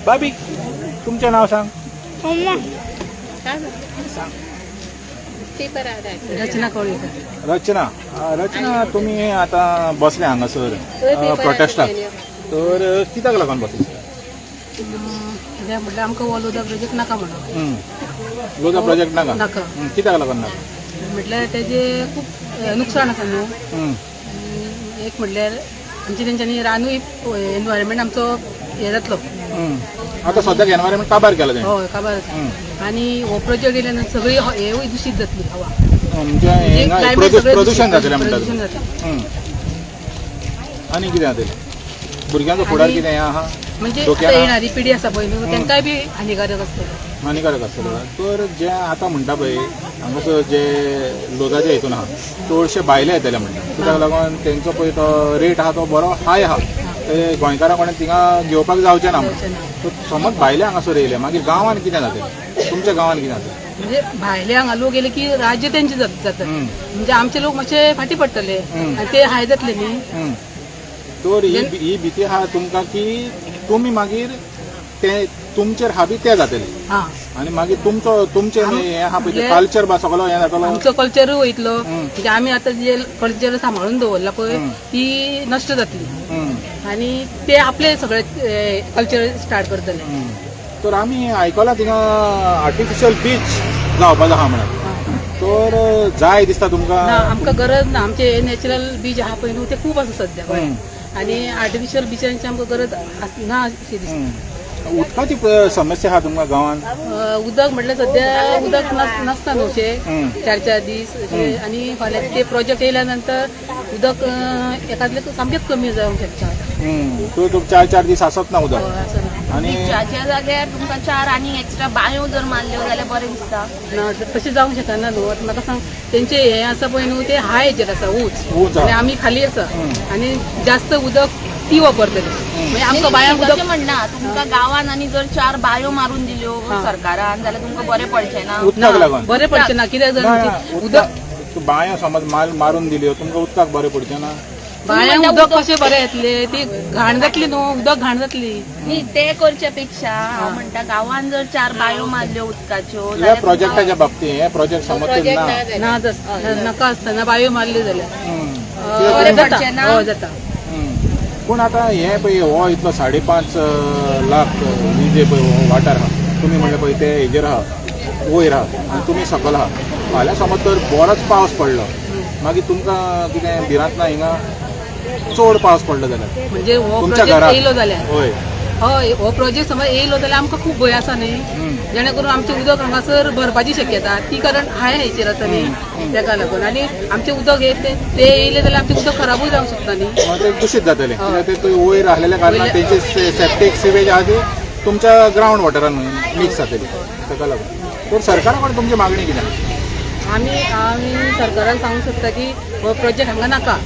बाबी तुमचं नाव सांग. रचना कवळीकर. रचना तुम्ही आता बसले हांगासर प्रोटेस्टाक, तर कित्याक लागून बसले? कित्याक म्हटल्यार आमकां हो लोदा प्रोजेक्ट नाका म्हणून. लोदा प्रोजेक्ट नाका कित्याक लागून नाका? म्हटल्यार तेजे खूब नुकसाण आसा न्हू. एक म्हटल्यार आमचे तेंच्यांनी रानूय एनवायरमेंट आमचो हे जातलो. आता सद्याक एनवायरमेंट काबार केला तेणें. हय काबार जाता. आनी हो प्रोजेक्ट येयल्या नंतर सगळी हेवूय दूषीत जातली हवा. म्हणजे प्रदूषण जातलें म्हणटात. प्रदूषण जाता. आनी कितें जातलें? भुरग्यांचो फुडार कितें आहा? म्हणजे आतां येणारी पिढी आसा पळय न्हू, तेंकाय बी हानिकारक आसतलो. हानिकारक आसतलो. तर जे आतां म्हणटा पळय हांगासर जे लोदाच्या हितून आहा चडशे भायले येतले म्हणटा. कित्याक लागून तेंचो पळय तो रेट आहा तो बरो हाय आहा. ते गोंयकारां कोणें थिंगा घेवपाक जावचें ना म्हणून. समज भायले हांगासर येयले मागीर गांवांत कितें जातलें? तुमच्या गांवांत कितें जातलें? म्हणजे भायले हांगा लोक येले की राज्य तेंचे जाता. म्हणजे आमचे लोक मातशे फाटी पडटले आनी ते हाय जातले न्ही. तर ही भीती आहा तुमकां की तुमी मागीर ते तुमचेर हाबी ते जातले आनी मागीर तुमचे हें आहा पळय कल्चर बा सगळो हें जातलो. आमचो कल्चरूय वयतलो. म्हणजे आमी आतां जे कल्चर सांबाळून दवरला पळय ती नश्ट जातली आनी ते आपले सगळे कल्चर स्टार्ट करतले. तर आमी आयकलां थिंगा आर्टिफिशियल बीच जावपाचो आहा म्हणून. तर जाय दिसता तुमकां? ना आमकां गरज ना. आमचे नॅचरल बीच आहा पळय न्हू ते खूब आसा सद्या गोंयांत. आनी आर्टिफिशियल बिचांची आमकां गरज ना अशी दिसता. उदकाची समस्या आहा तुमकां गांवांत? उदक म्हटल्यार सद्या उदक नसता न्हू अशें 4-4 दीस आनी फाल्यां ते प्रोजेक्ट येयल्या नंतर उदक एकातले सामकेंच कमी जावंक शकता. तो 4-4 दीस आसत ना उदक. आनी ज्या जाग्यार तुमकां 4 आनी एक्स्ट्रा बांयो जर मारल्यो जाल्यार बरें दिसता. ना तशें जावंक शकना न्हू. आतां म्हाका सांग तेंचे हें आसा पळय न्हू ते हाय हेचेर आसा उंच आनी आमी खाली आसा आनी जास्त उदक ती वापरतली. म्हणजे आमकां बायांक उदक म्हणना तुमकां गांवांत आनी जर 4 बांयो मारून दिल्यो सरकारान जाल्यार तुमकां बरें पडचें ना. उदकाक लागून बरें पडचें ना. कित्याक जर उदक बांयो समज मारून दिल्यो तुमकां उदकाक बरें पडचें ना. बायांक उदक कशें बरें येतले? ती घाण जातली न्हू. उदक घाण जातली. न्ही ते करचे पेक्षा हांव म्हणटा गांवांत जर 4 बांयो मारल्यो उदकाच्यो ह्या प्रोजेक्टाच्या बाबतींत हे प्रोजेक्ट समज ना नाका आसतना बांयो मारल्यो जाल्यार बरें पडचें ना. हय जाता. पूण आतां हें पळय हो इतलो 5.5 लाख ही जे पळय वाठार आहा तुमी म्हणलें पळय ते हेजेर आहा वयर आहा आनी तुमी सकयल आहा. फाल्यां समज तर बरोच पावस पडलो मागीर तुमकां कितें भिरांत ना हिंगा चड पावस पडलो जाल्यार म्हणजे हो तुमच्या प्रोजेक्ट घरात येयलो जाल्यार हय हय हो प्रोजेक्ट समज येयलो जाल्यार आमकां खूब भंय आसा न्ही. जेणे करून आमचें उदक हांगासर भरपाची शक्यता ती कारण हाय हेचेर आसा न्ही. तेका लागून आनी आमचें उदक ते येयलें जाल्यार आमचें उदक खराबूय जावंक शकता न्ही. ते दूषित जातलें कित्याक ते वयर आसलेल्या कारणान तेंची सेप्टीक सिवेज आहा ती तुमच्या ग्रावंड वॉटरान मिक्स जातली. तेका लागून तर सरकारा कडेन तुमची मागणी कितें? आमी सरकाराक सांगूंक सोदता की हो प्रोजेक्ट हांगा नाका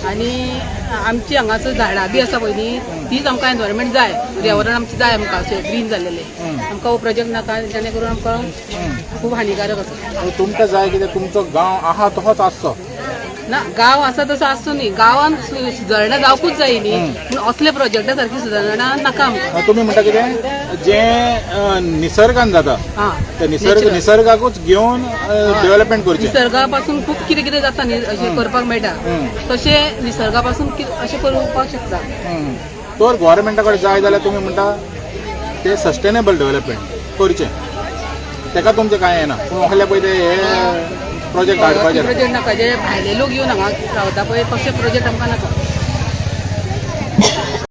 आनी आमची हांगासर झाडां बी आसा पळय न्ही तीच आमकां एनवायरमेंट जाय. पर्यावरण आमचें जाय आमकां अशें ग्रीन जाल्लेलें. आमकां हो प्रोजेक्ट नाका जेणे करून आमकां खूब हानिकारक आसा. तुमकां जाय कितें तुमचो गांव आहा तसोच आसचो ना. गांव आसा तसो आसचो न्ही. गांवांत सुदारणा जावपूच जाय न्ही. पूण असले प्रोजेक्टा सारकी सुदारणा नाका आमकां. तुमी म्हणटा कितें जें निसर्गान जाता ते निसर्गाकूच घेवन डेव्हलपमेंट करचें. निसर्गा पासून खूब कितें कितें जाता न्ही अशें करपाक मेळटा तशें निसर्गा पासून अशें करपाक शकता. तर गव्हर्मेंटा कडेन जाय जाल्यार तुमी म्हणटा ते सस्टेनेबल डेव्हलपमेंट करचें तेका तुमचें कांय येना. पूण असले पळय ते हे प्रोजेक्ट हाडपाचे प्रोजेक्ट नाका. जे भायले लोक येवन हांगा रावता पळय तशे प्रोजेक्ट आमकां नाका.